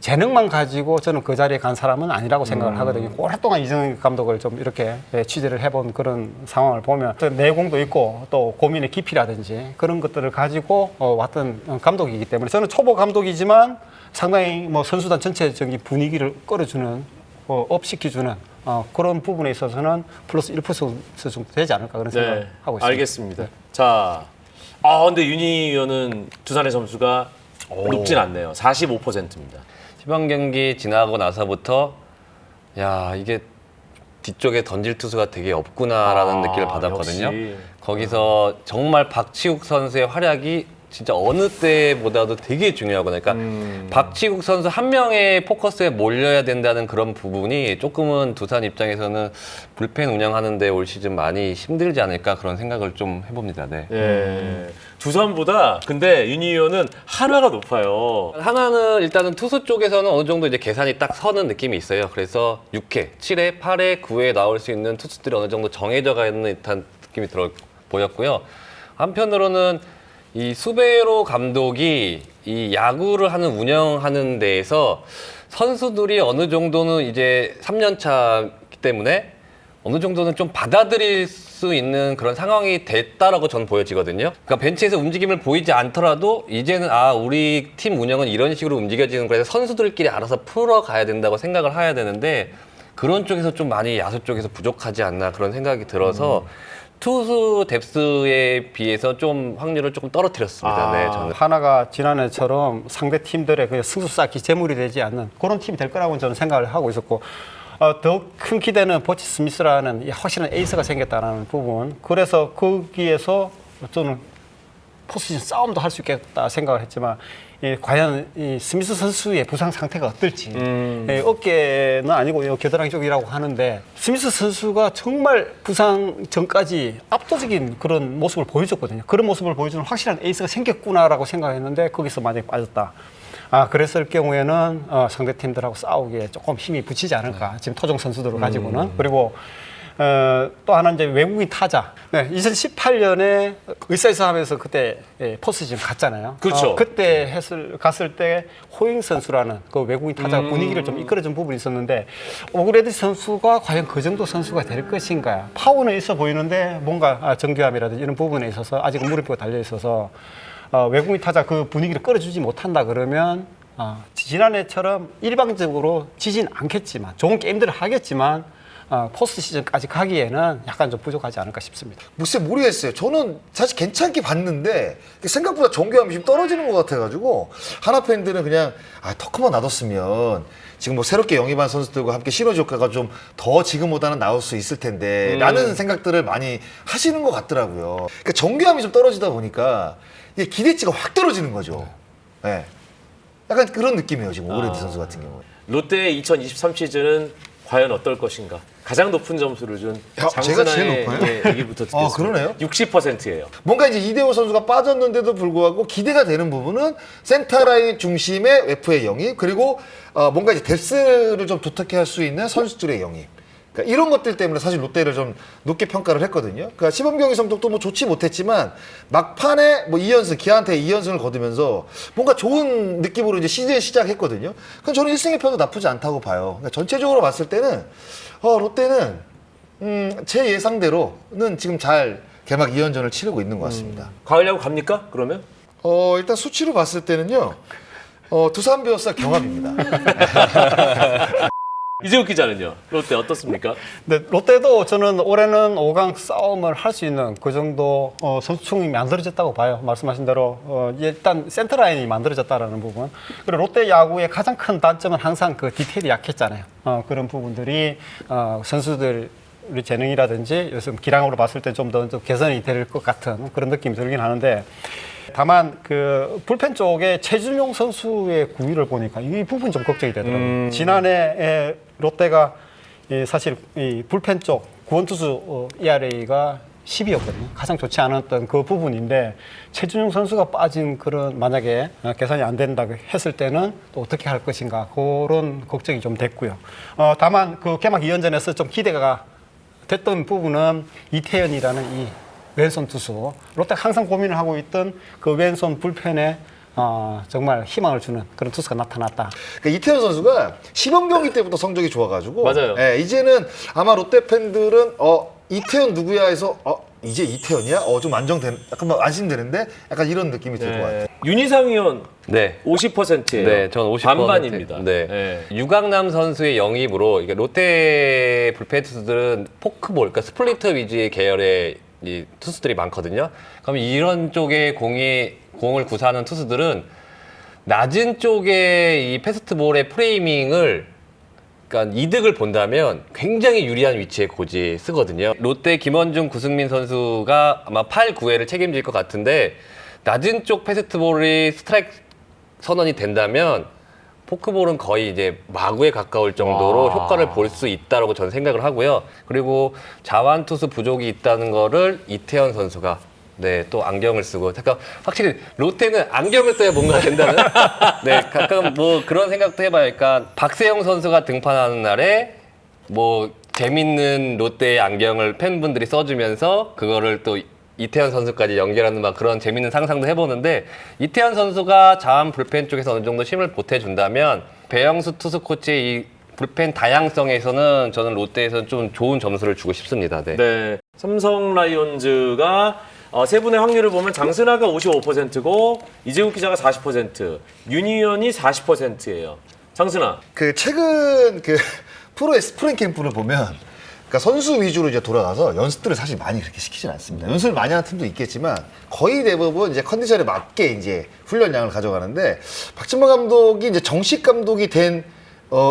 재능만 가지고 저는 그 자리에 간 사람은 아니라고 생각을 하거든요. 오랫동안 이승엽 감독을 좀 이렇게 취재를 해본 그런 상황을 보면 또 내공도 있고 또 고민의 깊이라든지 그런 것들을 가지고 왔던 감독이기 때문에 저는 초보 감독이지만 상당히 뭐 선수단 전체적인 분위기를 끌어주는 업시켜주는 그런 부분에 있어서는 플러스 1% 정도 되지 않을까 그런 생각을 하고 있습니다. 알겠습니다. 자, 근데 윤희 의원은 두산의 점수가 높진 않네요. 45%입니다. 시범 경기 지나고 나서부터 야 이게 뒤쪽에 던질 투수가 되게 없구나라는 느낌을 받았거든요. 역시. 거기서 정말 박치욱 선수의 활약이 진짜 어느 때보다도 되게 중요하거든요. 그러니까 박치국 선수 한 명의 포커스에 몰려야 된다는 그런 부분이 조금은 두산 입장에서는 불펜 운영하는데 올 시즌 많이 힘들지 않을까 그런 생각을 좀 해봅니다. 네. 예. 두산보다 근데 윤희 의원은 한화가 높아요. 하나는 일단은 투수 쪽에서는 어느 정도 이제 계산이 딱 서는 느낌이 있어요. 그래서 6회, 7회, 8회, 9회 나올 수 있는 투수들이 어느 정도 정해져 있는 듯한 느낌이 보였고요. 한편으로는 이 수베로 감독이 이 야구를 운영하는 데에서 선수들이 어느 정도는 이제 3년 차이기 때문에 어느 정도는 좀 받아들일 수 있는 그런 상황이 됐다라고 저는 보여지거든요. 그러니까 벤치에서 움직임을 보이지 않더라도 이제는 우리 팀 운영은 이런 식으로 움직여지는 거라서 선수들끼리 알아서 풀어가야 된다고 생각을 해야 되는데 그런 쪽에서 좀 많이 야수 쪽에서 부족하지 않나 그런 생각이 들어서 투수 뎁스에 비해서 좀 확률을 조금 떨어뜨렸습니다. 네, 저는. 하나가 지난해처럼 상대 팀들의 그 승수 쌓기 재물이 되지 않는 그런 팀이 될 거라고 저는 생각을 하고 있었고 더 큰 기대는 버치 스미스라는 확실한 에이스가 생겼다는 부분 그래서 거기에서 저는 포지션 싸움도 할 수 있겠다 생각을 했지만 과연 이 스미스 선수의 부상 상태가 어떨지 어깨는 아니고 겨드랑이 쪽이라고 하는데 스미스 선수가 정말 부상 전까지 압도적인 그런 모습을 보여줬거든요. 그런 모습을 보여주는 확실한 에이스가 생겼구나라고 생각했는데 거기서 만약에 빠졌다. 그랬을 경우에는 상대 팀들하고 싸우기에 조금 힘이 붙이지 않을까. 지금 토종 선수들을 가지고는. 그리고 또 하나 이제 외국인 타자. 네, 2018년에 의사에서 하면서 그때 포스트 갔잖아요. 그렇죠. 그때 갔을 때 호잉 선수라는 그 외국인 타자가 분위기를 좀 이끌어준 부분이 있었는데 오그레디 선수가 과연 그 정도 선수가 될 것인가. 파워는 있어 보이는데 뭔가 정교함이라든지 이런 부분에 있어서 아직 물음표가 달려 있어서 외국인 타자 그 분위기를 끌어주지 못한다 그러면 지난해처럼 일방적으로 지진 않겠지만 좋은 게임들을 하겠지만 포스트 시즌까지 가기에는 약간 좀 부족하지 않을까 싶습니다. 글쎄 모르겠어요. 저는 사실 괜찮게 봤는데 생각보다 정교함이 좀 떨어지는 것 같아가지고 하나 팬들은 그냥 터크만 놔뒀으면 지금 뭐 새롭게 영입한 선수들과 함께 시너지 효과가 좀 더 지금보다는 나올 수 있을 텐데 라는 생각들을 많이 하시는 것 같더라고요. 그러니까 정교함이 좀 떨어지다 보니까 이게 기대치가 확 떨어지는 거죠. 네. 약간 그런 느낌이에요 지금 오그레디 선수 같은 경우에. 롯데의 2023 시즌은 과연 어떨 것인가? 가장 높은 점수를 준 야, 제가 제일 장순아의 높아요? 얘기부터 듣겠습니다. 그러네요? 60%예요. 뭔가 이제 이대호 선수가 빠졌는데도 불구하고 기대가 되는 부분은 센터라인 중심의 F의 영입, 그리고 뭔가 이제 뎁스를 좀 도탁해 할 수 있는 선수들의 영입. 그러니까 이런 것들 때문에 사실 롯데를 좀 높게 평가를 했거든요. 그러니까 시범 경기 성적도 뭐 좋지 못했지만 막판에 뭐 2연승, 기아한테 2연승을 거두면서 뭔가 좋은 느낌으로 이제 시즌 시작했거든요. 그럼 저는 1승 1패도 나쁘지 않다고 봐요. 그러니까 전체적으로 봤을 때는 롯데는 제 예상대로는 지금 잘 개막 2연전을 치르고 있는 것 같습니다. 가을 야구 갑니까? 그러면? 일단 수치로 봤을 때는요. 두산 베어스와 경합입니다. 이재욱 기자는요? 롯데 어떻습니까? 네, 롯데도 저는 올해는 5강 싸움을 할 수 있는 그 정도 선수층이 만들어졌다고 봐요. 말씀하신 대로 일단 센터라인이 만들어졌다라는 부분. 그리고 롯데 야구의 가장 큰 단점은 항상 그 디테일이 약했잖아요. 그런 부분들이 선수들 우리 재능이라든지 요즘 기량으로 봤을 때 좀 더 개선이 될 것 같은 그런 느낌이 들긴 하는데, 다만 그 불펜 쪽에 최준용 선수의 구위를 보니까 이 부분이 좀 걱정이 되더라고요. 지난해 롯데가 사실 이 불펜 쪽 구원투수 ERA가 10이었거든요. 가장 좋지 않았던 그 부분인데, 최준용 선수가 빠진 그런 만약에 개선이 안 된다고 했을 때는 또 어떻게 할 것인가, 그런 걱정이 좀 됐고요. 다만 그 개막 2연전에서 좀 기대가 됐던 부분은 이태현이라는 이 왼손 투수, 롯데가 항상 고민을 하고 있던 그 왼손 불펜에 정말 희망을 주는 그런 투수가 나타났다. 그러니까 이태현 선수가 시범 경기 때부터 성적이 좋아가지고 맞아요. 이제는 아마 롯데 팬들은 이태현 누구야 해서 이제 이태현이야? 좀 약간 막 안심되는데 약간 이런 느낌이 들 것 같아요. 윤희상 의원 네. 50%예요. 네, 저는 50%. 반반입니다. 네. 유강남 선수의 영입으로 그러니까 롯데 불펜 투수들은 포크볼, 그러니까 스플리터 위주의 계열의 이 투수들이 많거든요. 그럼 이런 쪽에 공을 구사하는 투수들은 낮은 쪽에 이 패스트볼의 프레이밍을, 그러니까 이득을 본다면 굉장히 유리한 위치에 고지 쓰거든요. 롯데 김원중, 구승민 선수가 아마 8, 9회를 책임질 것 같은데, 낮은 쪽 패스트볼이 스트라이크 선언이 된다면 포크볼은 거의 이제 마구에 가까울 정도로 효과를 볼 수 있다고 저는 생각을 하고요. 그리고 자완 투수 부족이 있다는 거를 이태현 선수가 또 안경을 쓰고, 잠깐 확실히 롯데는 안경을 써야 뭔가 된다는 가끔 뭐 그런 생각도 해봐요. 그러니까 박세영 선수가 등판하는 날에 뭐 재밌는 롯데의 안경을 팬분들이 써주면서 그거를 또 이태현 선수까지 연결하는 막 그런 재밌는 상상도 해보는데, 이태현 선수가 자완 불펜 쪽에서 어느 정도 힘을 보태준다면 배영수 투수 코치의 이 불펜 다양성에서는 저는 롯데에서 좀 좋은 점수를 주고 싶습니다. 네. 삼성 라이온즈가 세 분의 확률을 보면 장순아가 55%고 이재욱 기자가 40%, 윤희원이 40%예요. 장순아. 최근 프로의 스프링 캠프를 보면, 그러니까 선수 위주로 이제 돌아가서 연습들을 사실 많이 그렇게 시키진 않습니다. 연습을 많이 하는 팀도 있겠지만 거의 대부분 이제 컨디션에 맞게 이제 훈련량을 가져가는데, 박진모 감독이 이제 정식 감독이 된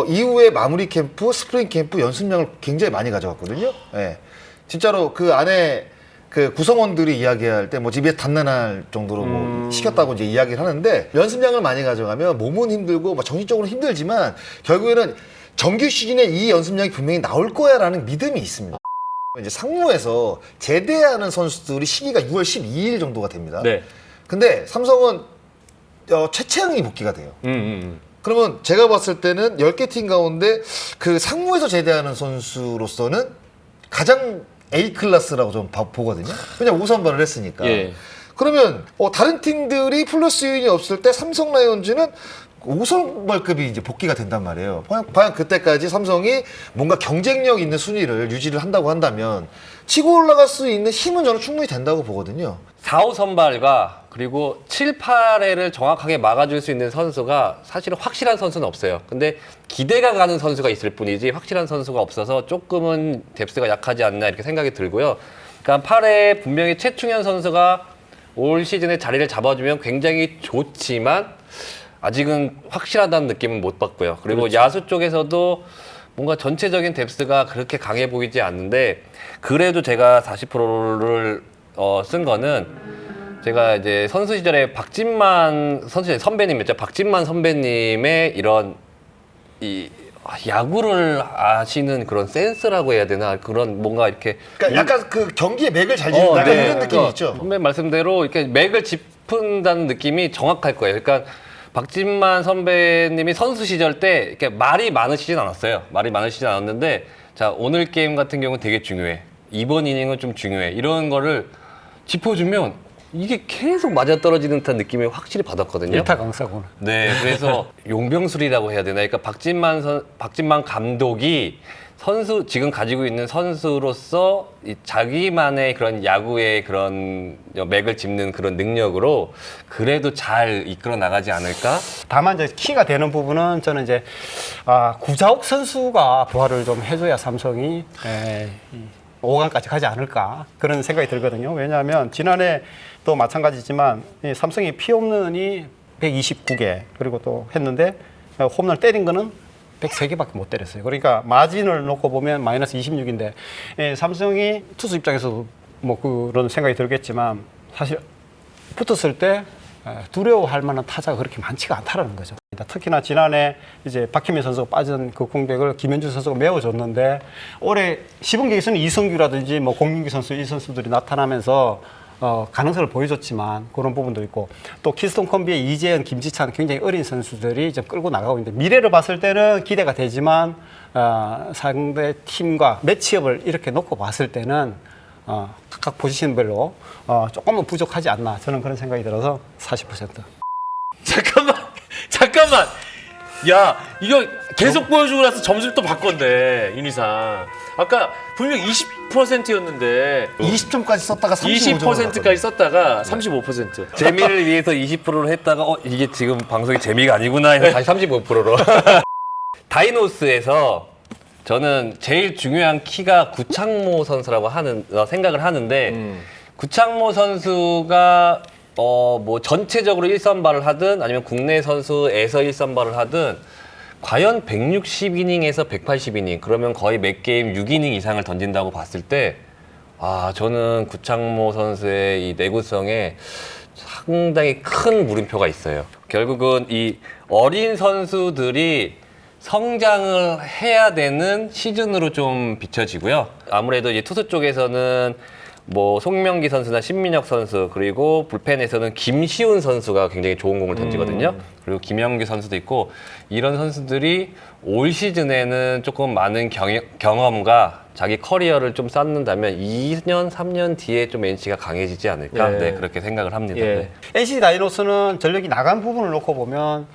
이후에 마무리 캠프, 스프링 캠프 연습량을 굉장히 많이 가져갔거든요. 예. 진짜로 그 안에 그 구성원들이 이야기할 때 뭐 집에 단난할 정도로 뭐 시켰다고 이제 이야기를 하는데, 연습량을 많이 가져가면 몸은 힘들고 뭐 정신적으로 힘들지만 결국에는 정규 시즌에 이 연습량이 분명히 나올 거야라는 믿음이 있습니다. 이제 상무에서 제대하는 선수들이 시기가 6월 12일 정도가 됩니다. 네. 근데 삼성은 최채영이 복귀가 돼요. 그러면 제가 봤을 때는 10개 팀 가운데 그 상무에서 제대하는 선수로서는 가장 A 클래스라고 좀 보거든요. 그냥 5선발을 했으니까. 예. 그러면 다른 팀들이 플러스 요인이 없을 때 삼성 라이온즈는 5선발급이 이제 복귀가 된단 말이에요. 과연 그때까지 삼성이 뭔가 경쟁력 있는 순위를 유지를 한다고 한다면 치고 올라갈 수 있는 힘은 저는 충분히 된다고 보거든요. 4, 5 선발과 그리고 7, 8회를 정확하게 막아줄 수 있는 선수가 사실은 확실한 선수는 없어요. 근데 기대가 가는 선수가 있을 뿐이지 확실한 선수가 없어서 조금은 뎁스가 약하지 않나 이렇게 생각이 들고요. 그러니까 8회에 분명히 최충현 선수가 올 시즌에 자리를 잡아주면 굉장히 좋지만 아직은 확실하다는 느낌은 못 받고요. 그리고 그렇죠. 야수 쪽에서도 뭔가 전체적인 뎁스가 그렇게 강해 보이지 않는데, 그래도 제가 40%를 쓴 거는 제가 이제 선수 시절에 박진만 선배님이었죠. 박진만 선배님의 이런 이 야구를 아시는 그런 센스라고 해야 되나 그런 뭔가 이렇게 그러니까 약간 그 경기의 맥을 잘 짚는다 약간 이런 느낌이 있죠. 선배 말씀대로 이렇게 맥을 짚은다는 느낌이 정확할 거예요. 그러니까 박진만 선배님이 선수 시절 때 이렇게 말이 많으시진 않았어요. 말이 많으시진 않았는데 자 오늘 게임 같은 경우는 되게 중요해. 이번 이닝은 좀 중요해. 이런 거를 짚어주면 이게 계속 맞아떨어지는 듯한 느낌을 확실히 받았거든요. 일타 강사구나. 네, 그래서 용병술이라고 해야 되나? 그러니까 박진만 감독이 선수 지금 가지고 있는 선수로서 이 자기만의 그런 야구의 그런 맥을 짚는 그런 능력으로 그래도 잘 이끌어 나가지 않을까? 다만 이제 키가 되는 부분은 저는 이제 구자욱 선수가 부활을 좀 해줘야 삼성이 5강까지 가지 않을까 그런 생각이 들거든요. 왜냐하면 지난해 또 마찬가지지만 이 삼성이 피 홈런이 129개 그리고 또 했는데 홈런을 때린 거는 103개밖에 못 때렸어요. 그러니까 마진을 놓고 보면 마이너스 26인데 삼성이 투수 입장에서도 뭐 그런 생각이 들겠지만 사실 붙었을 때 두려워할 만한 타자가 그렇게 많지가 않다라는 거죠. 특히나 지난해 이제 박희민 선수가 빠진 그 공백을 김현준 선수가 메워줬는데 올해 시범 경기에서는 이성규라든지 뭐 공민기 선수 이 선수들이 나타나면서 가능성을 보여줬지만 그런 부분도 있고 또 키스톤 콤비의 이재현, 김지찬 굉장히 어린 선수들이 좀 끌고 나가고 있는데 미래를 봤을 때는 기대가 되지만 상대 팀과 매치업을 이렇게 놓고 봤을 때는 각각 포지션별로 조금은 부족하지 않나 저는 그런 생각이 들어서 40%. 잠깐만. 야, 이거 계속 보여주고 나서 점수를 또 바꿨네, 윤희상. 아까 분명 20%였는데 20점까지 썼다가 35점 20%까지 썼다가 35%. 재미를 위해서 20%로 했다가 이게 지금 방송이 재미가 아니구나 해서 다시 35%로. 다이노스에서 저는 제일 중요한 키가 구창모 선수라고 생각을 하는데 구창모 선수가 뭐 전체적으로 1선발을 하든 아니면 국내 선수에서 1선발을 하든 과연 160이닝에서 180이닝 그러면 거의 몇 게임 6이닝 이상을 던진다고 봤을 때 저는 구창모 선수의 이 내구성에 상당히 큰 물음표가 있어요. 결국은 이 어린 선수들이 성장을 해야 되는 시즌으로 좀 비춰지고요. 아무래도 이제 투수 쪽에서는 뭐 송명기 선수나 신민혁 선수 그리고 불펜에서는 김시훈 선수가 굉장히 좋은 공을 던지거든요. 그리고 김영규 선수도 있고 이런 선수들이 올 시즌에는 조금 많은 경험과 자기 커리어를 좀 쌓는다면 2년, 3년 뒤에 좀 NC가 강해지지 않을까? 예. 네, 그렇게 생각을 합니다. 예. 네. NC 다이노스는 전력이 나간 부분을 놓고 보면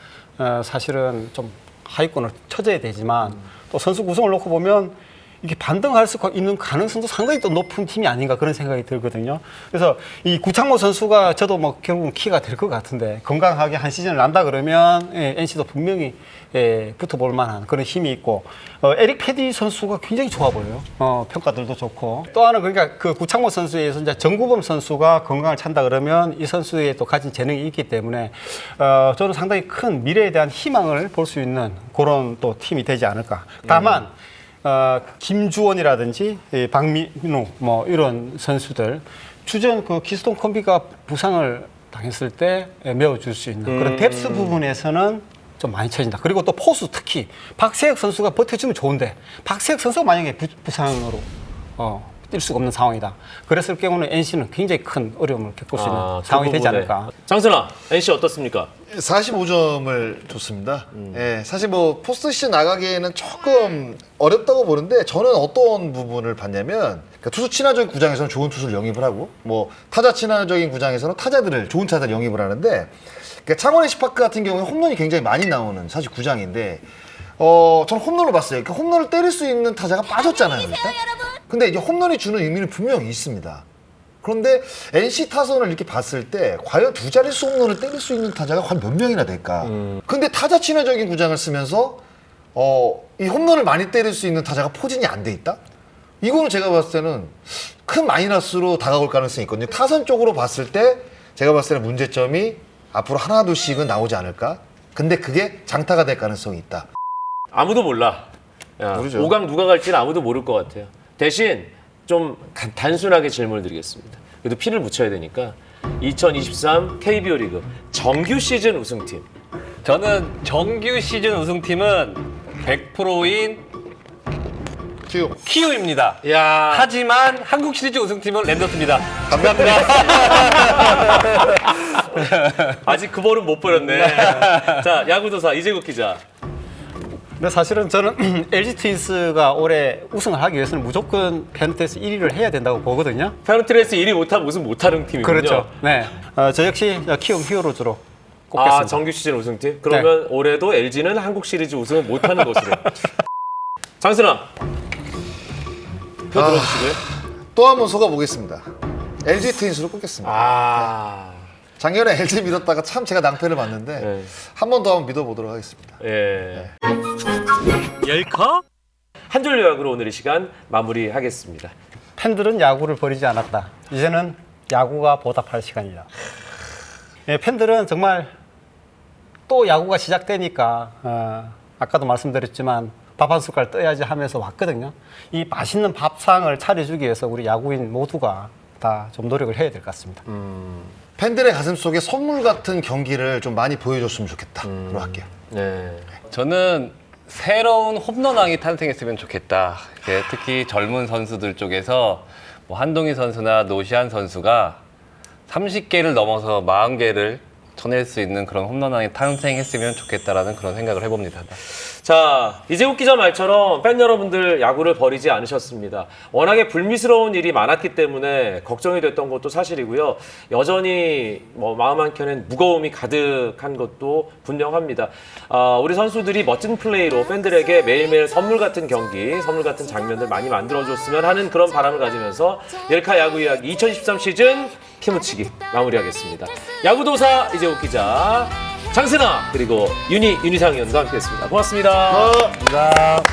사실은 좀 하위권을 쳐줘야 되지만 또 선수 구성을 놓고 보면 이게 반등할 수 있는 가능성도 상당히 또 높은 팀이 아닌가 그런 생각이 들거든요. 그래서 이 구창모 선수가 저도 뭐 결국은 키가 될 것 같은데 건강하게 한 시즌을 난다 그러면 NC도 분명히 붙어볼 만한 그런 힘이 있고 에릭 패디 선수가 굉장히 좋아 보여요. 평가들도 좋고 또 하나 그러니까 그 구창모 선수에서 이제 정구범 선수가 건강을 찬다 그러면 이 선수의 또 가진 재능이 있기 때문에 저는 상당히 큰 미래에 대한 희망을 볼 수 있는 그런 또 팀이 되지 않을까. 다만 김주원이라든지 박민우 뭐 이런 선수들 주전 그 키스톤 콤비가 부상을 당했을 때 메워줄 수 있는 그런 뎁스 부분에서는 좀 많이 처진다. 그리고 또 포수 특히 박세혁 선수가 버텨주면 좋은데 박세혁 선수가 만약에 부상으로 뛸 수가 없는 상황이다. 그랬을 경우는 NC는 굉장히 큰 어려움을 겪을 수 있는 상황이 되지 않을까. 장선아, NC 어떻습니까? 45점을 줬습니다. 예, 사실 뭐 포스트 시즌 나가기에는 조금 어렵다고 보는데 저는 어떤 부분을 봤냐면 그러니까 투수 친화적인 구장에서는 좋은 투수를 영입을 하고 뭐 타자 친화적인 구장에서는 좋은 타자를 영입을 하는데 그러니까 창원 NC파크 같은 경우는 홈런이 굉장히 많이 나오는 사실 구장인데 저는 홈런을 봤어요. 그러니까 홈런을 때릴 수 있는 타자가 빠졌잖아요. 일단. 근데 이제 홈런이 주는 의미는 분명히 있습니다. 그런데 NC 타선을 이렇게 봤을 때 과연 두 자릿수 홈런을 때릴 수 있는 타자가 과연 몇 명이나 될까? 근데 타자 친화적인 구장을 쓰면서 이 홈런을 많이 때릴 수 있는 타자가 포진이 안 돼 있다? 이거는 제가 봤을 때는 큰 마이너스로 다가올 가능성이 있거든요. 타선 쪽으로 봤을 때 제가 봤을 때는 문제점이 앞으로 하나 둘씩은 나오지 않을까? 근데 그게 장타가 될 가능성이 있다. 아무도 몰라. 모르죠. 5강 누가 갈지는 아무도 모를 것 같아요. 대신 좀 단순하게 질문을 드리겠습니다. 그래도 피를 묻혀야 되니까 2023 KBO 리그 정규 시즌 우승팀. 저는 정규 시즌 우승팀은 100%인 키움. 키움입니다. 야. 하지만 한국 시리즈 우승팀은 랜더스입니다. 감사합니다. 아직 그 벌은 못 버렸네. 자, 야구도사 이재국 기자. 근데 사실은 저는 LG 트윈스가 올해 우승을 하기 위해서는 무조건 페넌트레이스 1위를 해야 된다고 보거든요. 페넌트레이스 1위 못하면 무슨 못하는 팀이군요. 그렇죠. 네. 저 역시 키움 히어로즈로 꼽겠습니다. 아, 정규 시즌 우승팀? 그러면 올해도 LG는 한국 시리즈 우승을 못하는 것으로. 장순아. 표 들어주시고요. 또 한 번 속아보겠습니다. LG 트윈스로 꼽겠습니다. 아. 작년에 LG 믿었다가 참 제가 낭패를 봤는데 네. 한 번 더 한번 믿어보도록 하겠습니다. 예. 열카? 한 줄 요약으로 오늘 이 시간 마무리하겠습니다. 팬들은 야구를 버리지 않았다. 이제는 야구가 보답할 시간이다. 예, 팬들은 정말 또 야구가 시작되니까 아까도 말씀드렸지만 밥 한 숟갈 떠야지 하면서 왔거든요. 이 맛있는 밥상을 차려주기 위해서 우리 야구인 모두가 다 좀 노력을 해야 될 것 같습니다. 팬들의 가슴 속에 선물 같은 경기를 좀 많이 보여줬으면 좋겠다로 할게요. 네. 저는 새로운 홈런왕이 탄생했으면 좋겠다. 특히 젊은 선수들 쪽에서 뭐 한동희 선수나 노시안 선수가 30개를 넘어서 40개를 쳐낼 수 있는 그런 홈런왕이 탄생했으면 좋겠다라는 그런 생각을 해봅니다. 자, 이재국 기자 말처럼 팬 여러분들 야구를 버리지 않으셨습니다. 워낙에 불미스러운 일이 많았기 때문에 걱정이 됐던 것도 사실이고요. 여전히 뭐 마음 한켠엔 무거움이 가득한 것도 분명합니다. 우리 선수들이 멋진 플레이로 팬들에게 매일매일 선물 같은 경기, 선물 같은 장면들 많이 만들어줬으면 하는 그런 바람을 가지면서 열카 야구 이야기 2013 시즌 키무치기 마무리하겠습니다. 야구도사 이재국 기자, 장승아 그리고 윤희상 의원과 함께했습니다. 고맙습니다. 감사합니다.